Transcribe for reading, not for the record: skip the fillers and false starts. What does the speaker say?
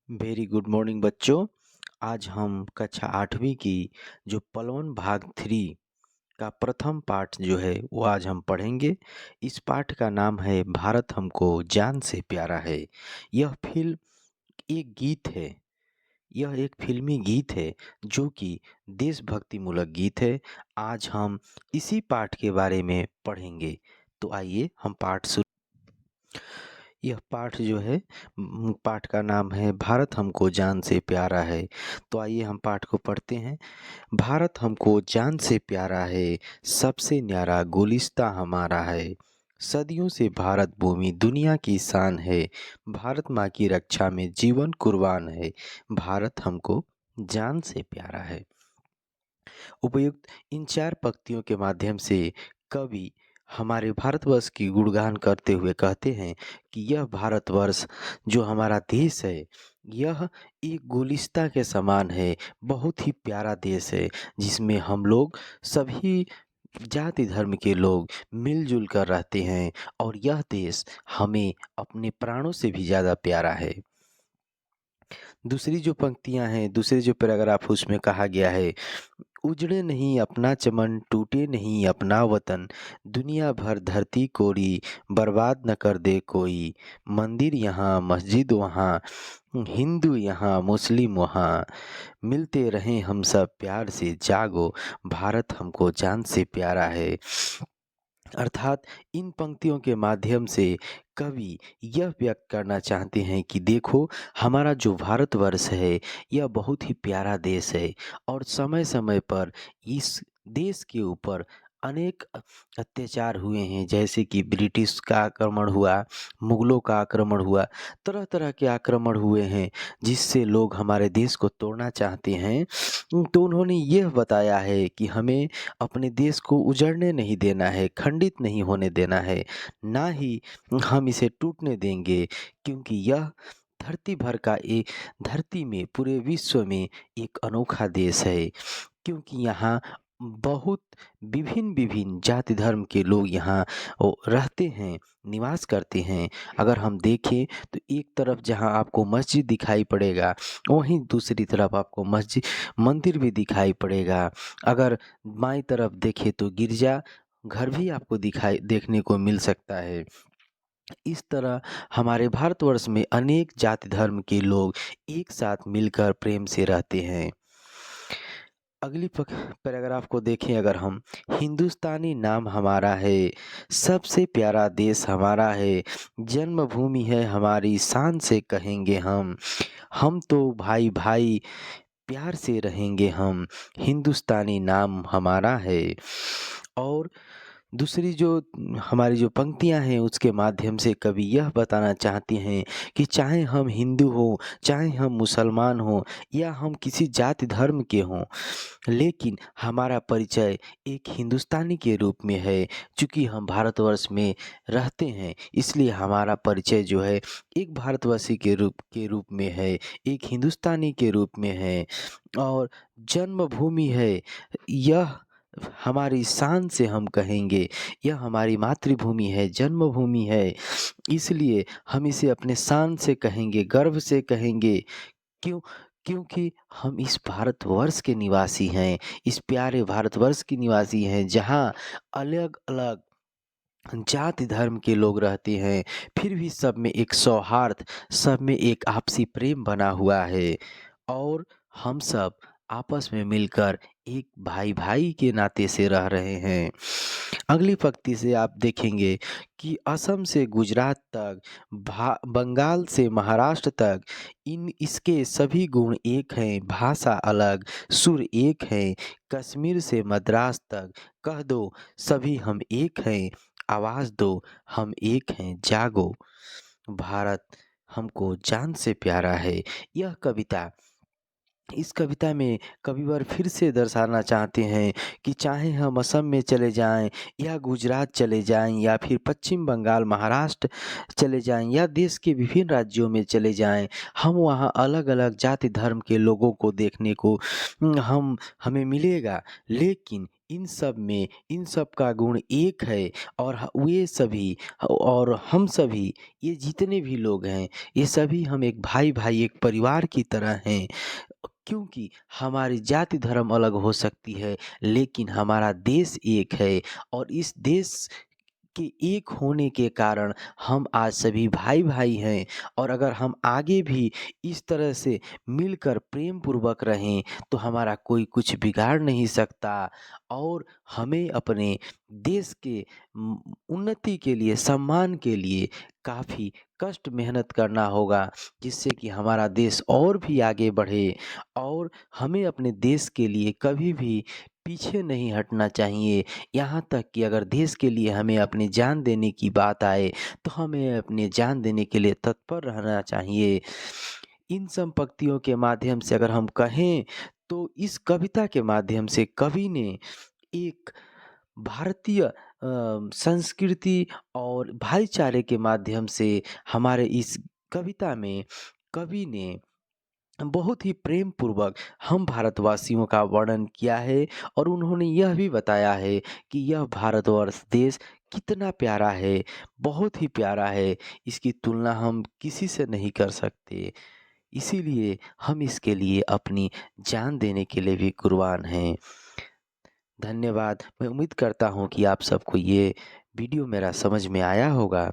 Very good morning बच्चों। आज हम कक्षा 8वीं की जो पलवन भाग 3 का प्रथम पाठ जो है वो आज हम पढ़ेंगे। इस पाठ का नाम है भारत हमको जान से प्यारा है। यह फिल्म एक गीत है। यह एक फिल्मी गीत है जो कि देशभक्ति मूलक गीत है। आज हम इसी पाठ के बारे में पढ़ेंगे। तो आइए हम पाठ शुरू। यह पाठ जो है पाठ का नाम है भारत हमको जान से प्यारा है। तो आइए हम पाठ को पढ़ते हैं। भारत हमको जान से प्यारा है, सबसे न्यारा गुलिस्ता हमारा है। सदियों से भारत भूमि दुनिया की शान है, भारत माँ की रक्षा में जीवन कुर्बान है। भारत हमको जान से प्यारा है। उपयुक्त इन चार पंक्तियों के माध्यम से कवि हमारे भारतवर्ष की गुणगान करते हुए कहते हैं कि यह भारतवर्ष जो हमारा देश है, यह एक गुलिस्ता के समान है, बहुत ही प्यारा देश है जिसमें हम लोग सभी जाति धर्म के लोग मिलजुल कर रहते हैं और यह देश हमें अपने प्राणों से भी ज़्यादा प्यारा है। दूसरी जो पंक्तियां हैं, दूसरे जो पैराग्राफ उसमें कहा गया है, उजड़े नहीं अपना चमन, टूटे नहीं अपना वतन, दुनिया भर धरती कोरी, बर्बाद न कर दे कोई। मंदिर यहाँ मस्जिद वहाँ, हिंदू यहाँ मुस्लिम वहाँ, मिलते रहें हम सब प्यार से जागो, भारत हमको जान से प्यारा है। अर्थात इन पंक्तियों के माध्यम से कवि यह व्यक्त करना चाहते हैं कि देखो, हमारा जो भारतवर्ष है यह बहुत ही प्यारा देश है और समय समय पर इस देश के ऊपर अनेक अत्याचार हुए हैं, जैसे कि ब्रिटिश का आक्रमण हुआ, मुगलों का आक्रमण हुआ, तरह तरह के आक्रमण हुए हैं जिससे लोग हमारे देश को तोड़ना चाहते हैं। तो उन्होंने यह बताया है कि हमें अपने देश को उजड़ने नहीं देना है, खंडित नहीं होने देना है, ना ही हम इसे टूटने देंगे, क्योंकि यह धरती भर का धरती में पूरे विश्व में एक अनोखा देश है। क्योंकि यहाँ बहुत विभिन्न विभिन्न जाति धर्म के लोग यहाँ रहते हैं, निवास करते हैं। अगर हम देखें तो एक तरफ जहाँ आपको मस्जिद दिखाई पड़ेगा, वहीं दूसरी तरफ आपको मंदिर भी दिखाई पड़ेगा। अगर बाईं तरफ देखें तो गिरजा घर भी आपको देखने को मिल सकता है। इस तरह हमारे भारतवर्ष में अनेक जाति धर्म के लोग एक साथ मिलकर प्रेम से रहते हैं। अगली पैराग्राफ को देखें अगर हम, हिंदुस्तानी नाम हमारा है, सबसे प्यारा देश हमारा है, जन्मभूमि है हमारी शान से कहेंगे हम तो भाई भाई प्यार से रहेंगे हम, हिंदुस्तानी नाम हमारा है। और दूसरी जो हमारी जो पंक्तियां हैं उसके माध्यम से कवि यह बताना चाहते हैं कि चाहे हम हिंदू हों, चाहे हम मुसलमान हों या हम किसी जाति धर्म के हों, लेकिन हमारा परिचय एक हिंदुस्तानी के रूप में है। चूँकि हम भारतवर्ष में रहते हैं, इसलिए हमारा परिचय जो है एक भारतवासी के रूप में है, एक हिंदुस्तानी के रूप में है। और जन्मभूमि है, यह हमारी शान से हम कहेंगे, यह हमारी मातृभूमि है, जन्मभूमि है, इसलिए हम इसे अपने शान से कहेंगे, गर्व से कहेंगे। क्यों? क्योंकि हम इस भारतवर्ष के निवासी हैं, इस प्यारे भारतवर्ष के निवासी हैं जहाँ अलग-अलग जाति धर्म के लोग रहते हैं, फिर भी सब में एक सौहार्द, सब में एक आपसी प्रेम बना हुआ है और हम सब आपस में मिलकर एक भाई भाई के नाते से रह रहे हैं। अगली पंक्ति से आप देखेंगे कि असम से गुजरात तक, बंगाल से महाराष्ट्र तक, इसके सभी गुण एक हैं, भाषा अलग, सुर एक है, कश्मीर से मद्रास तक, कह दो सभी हम एक हैं, आवाज़ दो हम एक हैं, जागो, भारत हमको जान से प्यारा है। यह कविता, इस कविता में कविवर फिर से दर्शाना चाहते हैं कि चाहे हम असम में चले जाएं या गुजरात चले जाएं या फिर पश्चिम बंगाल, महाराष्ट्र चले जाएं या देश के विभिन्न राज्यों में चले जाएं, हम वहाँ अलग-अलग जाति धर्म के लोगों को देखने को हमें मिलेगा, लेकिन इन सब में इन सब का गुण एक है और वे सभी और हम सभी ये जितने भी लोग हैं ये सभी हम एक भाई भाई एक परिवार की तरह हैं क्योंकि हमारी जाति धर्म अलग हो सकती है लेकिन हमारा देश एक है और इस देश के एक होने के कारण हम आज सभी भाई भाई हैं और अगर हम आगे भी इस तरह से मिलकर प्रेम पूर्वक रहें तो हमारा कोई कुछ बिगाड़ नहीं सकता और हमें अपने देश के उन्नति के लिए सम्मान के लिए काफ़ी कष्ट मेहनत करना होगा जिससे कि हमारा देश और भी आगे बढ़े और हमें अपने देश के लिए कभी भी पीछे नहीं हटना चाहिए। यहाँ तक कि अगर देश के लिए हमें अपनी जान देने की बात आए तो हमें अपनी जान देने के लिए तत्पर रहना चाहिए। इन संपत्तियों के माध्यम से अगर हम कहें तो इस कविता के माध्यम से कवि ने एक भारतीय संस्कृति और भाईचारे के माध्यम से हमारे इस कविता में कवि ने बहुत ही प्रेम पूर्वक हम भारतवासियों का वर्णन किया है और उन्होंने यह भी बताया है कि यह भारतवर्ष देश कितना प्यारा है, बहुत ही प्यारा है, इसकी तुलना हम किसी से नहीं कर सकते। इसीलिए हम इसके लिए अपनी जान देने के लिए भी कुर्बान हैं। धन्यवाद। मैं उम्मीद करता हूँ कि आप सबको ये वीडियो मेरा समझ में आया होगा।